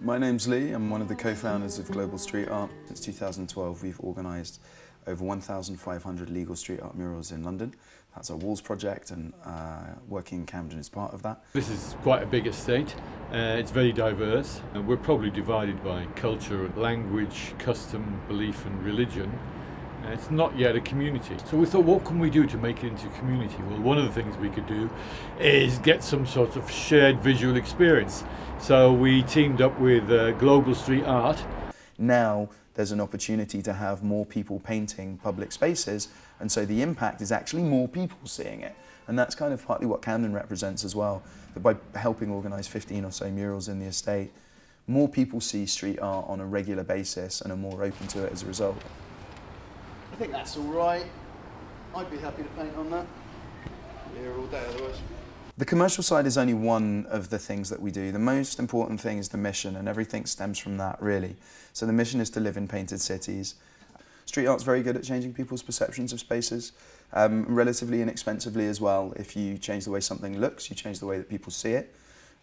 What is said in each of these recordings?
My name's Lee. I'm one of the co-founders of Global Street Art. Since 2012, we've organised over 1,500 legal street art murals in London. That's our Walls project, and working in Camden is part of that. This is quite a big estate. It's very diverse, and we're probably divided by culture, language, custom, belief and religion. It's not yet a community. So we thought, what can we do to make it into a community? Well, one of the things we could do is get some sort of shared visual experience. So we teamed up with Global Street Art. Now there's an opportunity to have more people painting public spaces, and so the impact is actually more people seeing it. And that's kind of partly what Camden represents as well, that by helping organise 15 or so murals in the estate, more people see street art on a regular basis and are more open to it as a result. I think that's all right. I'd be happy to paint on that. Here all day otherwise. The commercial side is only one of the things that we do. The most important thing is the mission, and everything stems from that, really. So the mission is to live in painted cities. Street art's very good at changing people's perceptions of spaces, relatively inexpensively as well. If you change the way something looks, you change the way that people see it,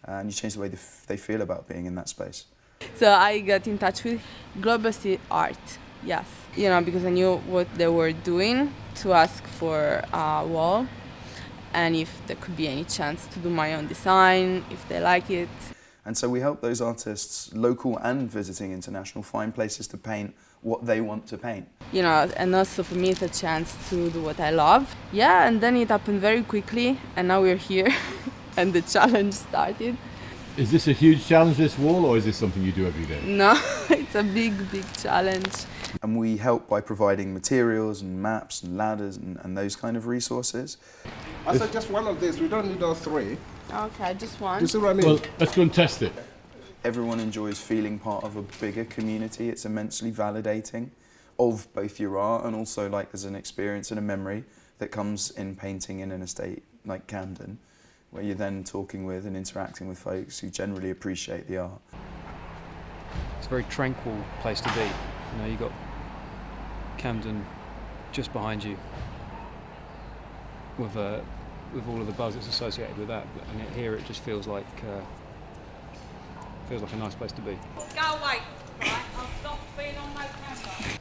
and you change the way they feel about being in that space. So I got in touch with GlobalStreetArt, yes. You know, because I knew what they were doing, to ask for a wall, and if there could be any chance to do my own design, if they like it. And so we help those artists, local and visiting international, find places to paint what they want to paint. You know, and also for me it's a chance to do what I love. Yeah, and then it happened very quickly, and now we're here, and the challenge started. Is this a huge challenge, this wall, or is this something you do every day? No, it's a big challenge. And we help by providing materials and maps and ladders and those kind of resources. I said just one of these, we don't need all three. Okay, just one. You see what I mean? Well, let's go and test it. Everyone enjoys feeling part of a bigger community. It's immensely validating of both your art, and also like there's an experience and a memory that comes in painting in an estate like Camden, where you're then talking with and interacting with folks who generally appreciate the art. It's a very tranquil place to be. You know, you've got Camden just behind you with all of the buzz that's associated with that, and here it just feels like a nice place to be. Go away, right? I'll stop being on my camera.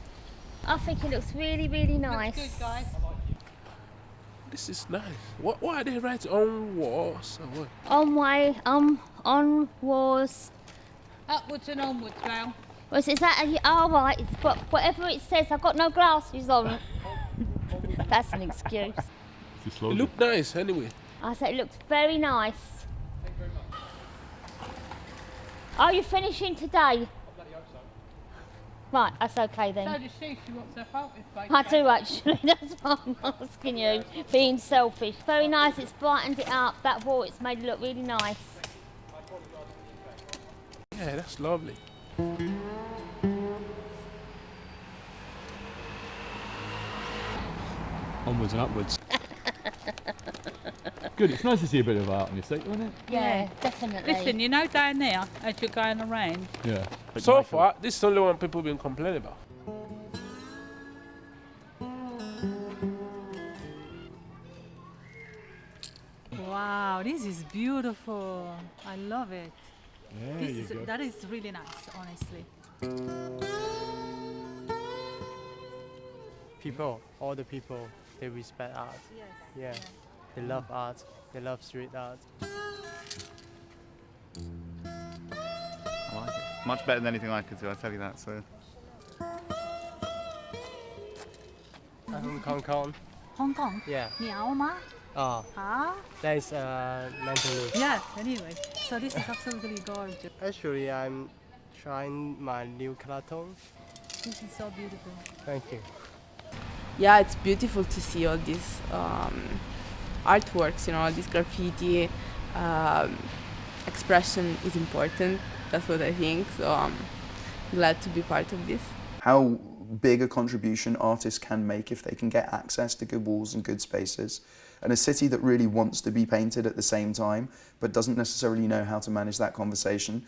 I think it looks really, really nice. Looks good, guys. This is nice. Why are they writing on walls? Or what? On walls. Upwards and onwards, Val. Well, is that right? But whatever it says, I've got no glasses on. That's an excuse. It looked nice anyway. I said it looks very nice. Are you finishing today? Right, that's okay then. So does she wants her focus back. I do actually, that's why I'm asking you, being selfish. Very nice, it's brightened it up, that wall, it's made it look really nice. Yeah, that's lovely. Onwards and upwards. Good, it's nice to see a bit of art on the estate, isn't it? Yeah, definitely. Listen, you know down there, as you're going around, Yeah. So far, this is the only one people have been complaining about. wow, this is beautiful. I love it. Yeah, That is really nice, honestly. People, all the people, they respect art. Yes. Yeah. They love art. They love street art. I like it. Much better than anything I could do, I tell you that. So. Hong Kong. Hong Kong? Yeah. 鸟吗? Ah, Huh? that is mentally. Yeah, anyway. So this is absolutely gorgeous. Actually, I'm trying my new color tone. This is so beautiful. Thank you. Yeah, it's beautiful to see all these artworks, you know, all this graffiti. Expression is important, that's what I think, so I'm glad to be part of this. How big a contribution artists can make if they can get access to good walls and good spaces, and a city that really wants to be painted at the same time but doesn't necessarily know how to manage that conversation.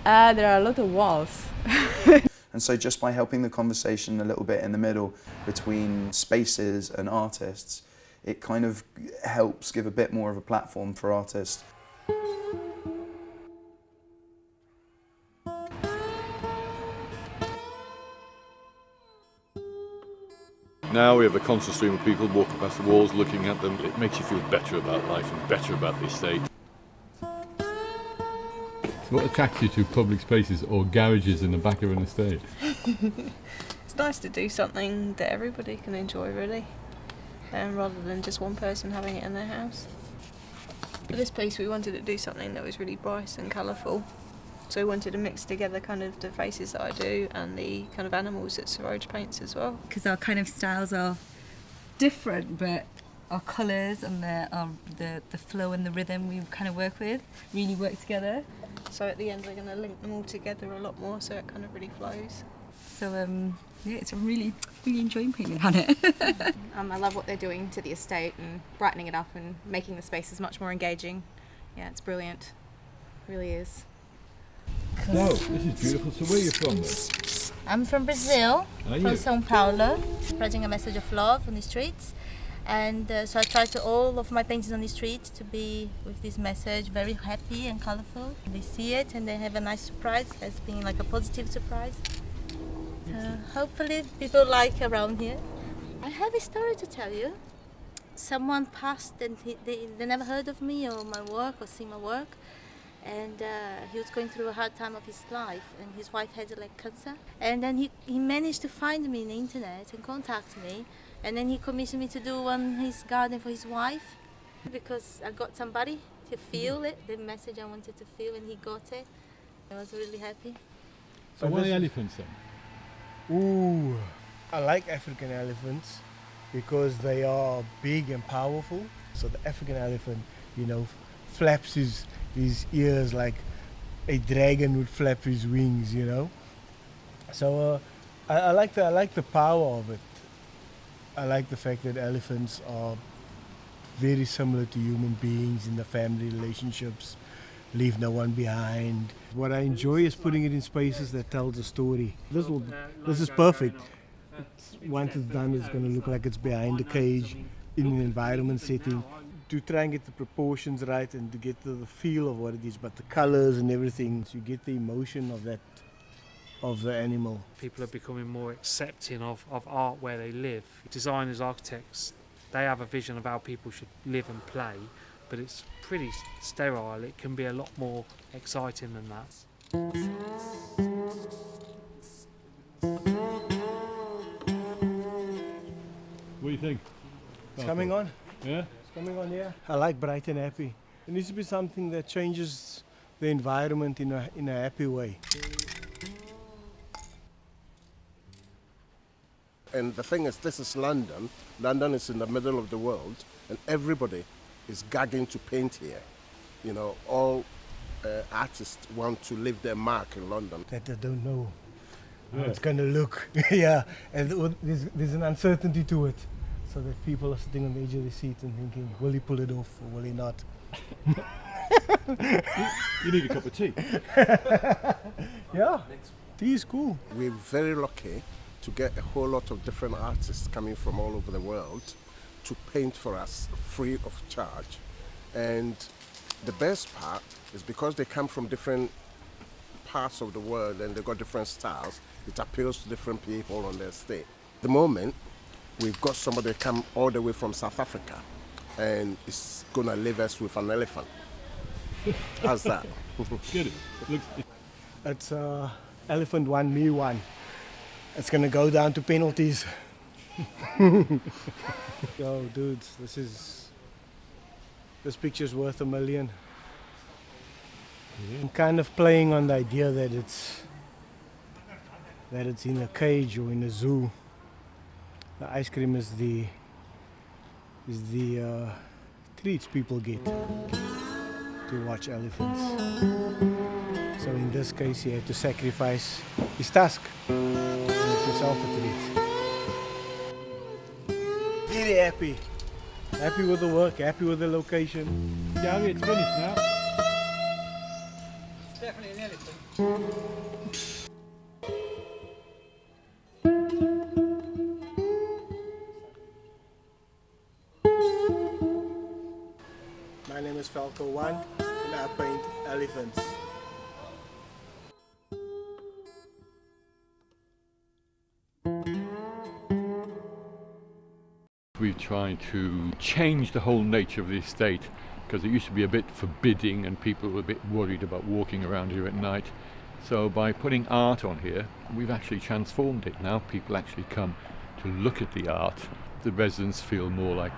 There are a lot of walls. And so just by helping the conversation a little bit in the middle between spaces and artists, it kind of helps give a bit more of a platform for artists. Now we have a constant stream of people walking past the walls, looking at them. It makes you feel better about life and better about the estate. So what attracts you to public spaces or garages in the back of an estate? It's nice to do something that everybody can enjoy, really, rather than just one person having it in their house. For this place, we wanted to do something that was really bright and colourful. So we wanted to mix together kind of the faces that I do and the kind of animals that Suraj paints as well. Because our kind of styles are different, but our colours and the flow and the rhythm we kind of work with really work together. So at the end, we're going to link them all together a lot more, so it kind of really flows. So yeah, it's really enjoying painting on it. I love what they're doing to the estate and brightening it up and making the spaces much more engaging. Yeah, it's brilliant. It really is. So, this is beautiful. So where are you from then? I'm from Brazil, Are from you? São Paulo, spreading a message of love on the streets. And so I try to all of my paintings on the street to be with this message, very happy and colourful. They see it and they have a nice surprise, as being like a positive surprise. Hopefully people like around here. I have a story to tell you. Someone passed and they never heard of me or my work or seen my work. And he was going through a hard time of his life, and his wife had like cancer. And then he managed to find me on the internet and contact me. And then he commissioned me to do his garden for his wife, because I got somebody to feel it, the message I wanted to feel, and he got it. I was really happy. So why elephants then? Ooh, I like African elephants because they are big and powerful. So the African elephant, you know, flaps his ears like a dragon would flap his wings, you know. So I like the power of it. I like the fact that elephants are very similar to human beings in the family relationships, leave no one behind. What I enjoy is putting it in spaces that tells a story. This is perfect. Once it's done, it's going to look like it's behind the cage in an environment setting. To try and get the proportions right and to get the feel of what it is, but the colors and everything, so you get the emotion of the animal. People are becoming more accepting of art where they live. Designers, architects, they have a vision of how people should live and play, but it's pretty sterile. It can be a lot more exciting than that. What do you think? It's coming on. Yeah? Coming on, yeah. I like bright and happy. It needs to be something that changes the environment in a happy way. And the thing is, this is London. London is in the middle of the world, and everybody is gagging to paint here. You know, all artists want to leave their mark in London. That I don't know how it's going to look. Yeah, and there's an uncertainty to it. So that people are sitting on the edge of the seat and thinking, will he pull it off or will he not? You need a cup of tea. Yeah, tea is cool. We're very lucky to get a whole lot of different artists coming from all over the world to paint for us free of charge. And the best part is because they come from different parts of the world and they've got different styles, it appeals to different people on their estate. At the moment, we've got somebody come all the way from South Africa and is going to leave us with an elephant. How's that? Good. It's elephant 1, me 1. It's going to go down to penalties. Yo, dudes, this picture's worth $1 million. I'm kind of playing on the idea that it's in a cage or in a zoo. The ice cream is the treats people get to watch elephants. So in this case, he had to sacrifice his tusk to make himself a treat. Really happy. Happy with the work, happy with the location. Gary, it's finished now. It's definitely an elephant. My name is Falco 1 and I paint elephants. we've tried to change the whole nature of the estate, because it used to be a bit forbidding and people were a bit worried about walking around here at night. So by putting art on here, we've actually transformed it. Now people actually come to look at the art. The residents feel more like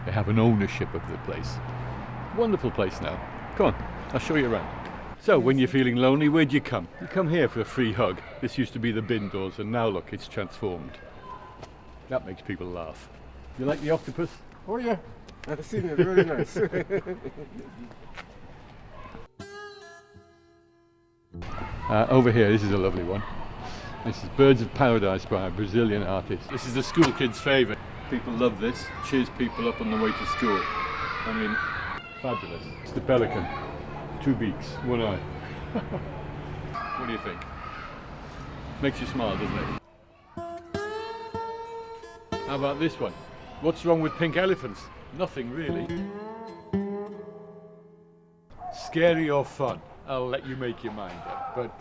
they have an ownership of the place. Wonderful place now. Come on, I'll show you around. So when you're feeling lonely, where'd you come? You come here for a free hug. This used to be the bin doors, and now look, it's transformed. That makes people laugh. You like the octopus? Oh yeah, I've seen it, really nice. Over here, this is a lovely one. This is Birds of Paradise by a Brazilian artist. This is the school kids' favourite. People love this. Cheers people up on the way to school. I mean, fabulous. It's the pelican. 2 beaks, 1 eye. What do you think? Makes you smile, doesn't it? How about this one? What's wrong with pink elephants? Nothing really. Scary or fun? I'll let you make your mind up. But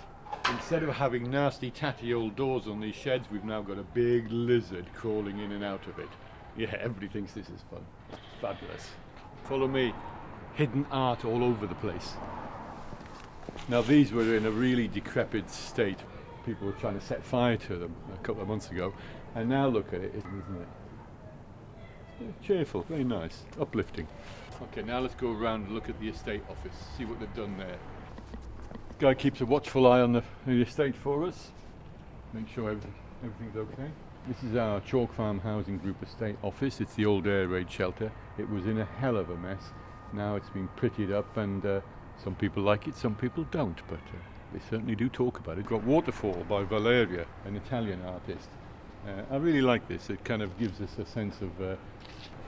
instead of having nasty tatty old doors on these sheds, we've now got a big lizard crawling in and out of it. Yeah, everybody thinks this is fun. Fabulous. Follow me. Hidden art all over the place. Now these were in a really decrepit state. People were trying to set fire to them a couple of months ago, and now look at it, isn't it? It's cheerful, very nice, uplifting. Okay, now let's go around and look at the estate office, see what they've done there. This guy keeps a watchful eye on the estate for us, make sure everything's okay. This is our ChalkFarmHousing Group estate office. It's the old air raid shelter. It was in a hell of a mess. Now it's been prettied up, and some people like it, some people don't, but they certainly do talk about it. We've got Waterfall by Valeria, an Italian artist. I really like this. It kind of gives us a sense of, I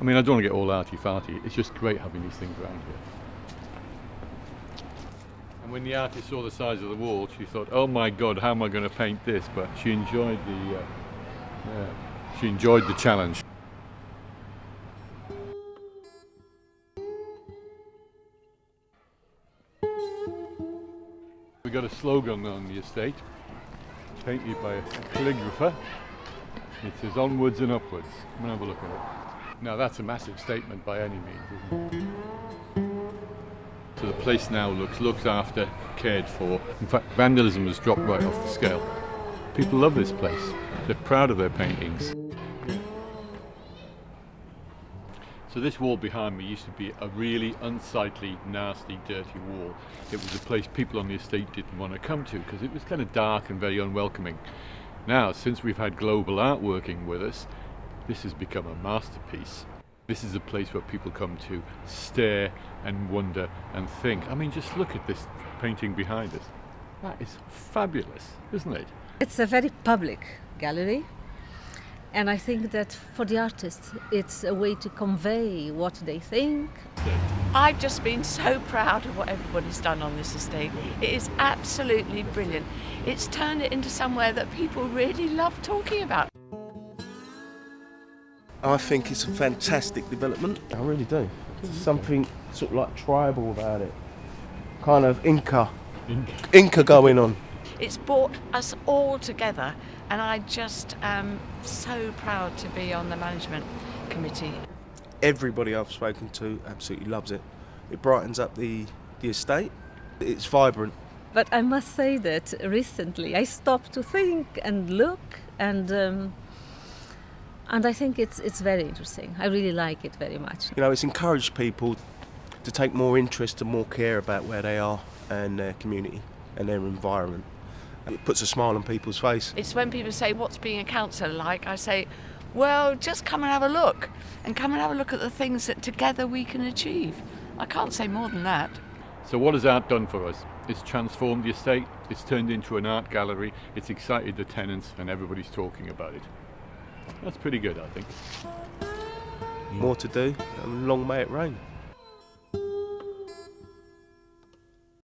mean, I don't want to get all arty-farty. It's just great having these things around here. And when the artist saw the size of the wall, she thought, oh my God, how am I going to paint this? But she enjoyed the challenge. We got a slogan on the estate, painted by a calligrapher. It says onwards and upwards. Come and have a look at it. Now that's a massive statement by any means, isn't it? So the place now looks looked after, cared for. In fact, vandalism has dropped right off the scale. People love this place. They're proud of their paintings. So this wall behind me used to be a really unsightly, nasty, dirty wall. It was a place people on the estate didn't want to come to because it was kind of dark and very unwelcoming. Now, since we've had Global Art working with us, this has become a masterpiece. This is a place where people come to stare and wonder and think. I mean, just look at this painting behind us. That is fabulous, isn't it? It's a very public gallery. And I think that for the artists, it's a way to convey what they think. I've just been so proud of what everybody's done on this estate. It is absolutely brilliant. It's turned it into somewhere that people really love talking about. I think it's a fantastic development. I really do. There's something sort of like tribal about it. Kind of Inca going on. It's brought us all together, and I just am so proud to be on the management committee. Everybody I've spoken to absolutely loves it. It brightens up the estate. It's vibrant. But I must say that recently I stopped to think and look, and I think it's very interesting. I really like it very much. You know, it's encouraged people to take more interest and more care about where they are and their community and their environment. It puts a smile on people's face. It's when people say, what's being a councillor like? I say, well, just come and have a look. And come and have a look at the things that together we can achieve. I can't say more than that. So what has art done for us? It's transformed the estate, it's turned into an art gallery, it's excited the tenants, and everybody's talking about it. That's pretty good, I think. More to do, and long may it rain.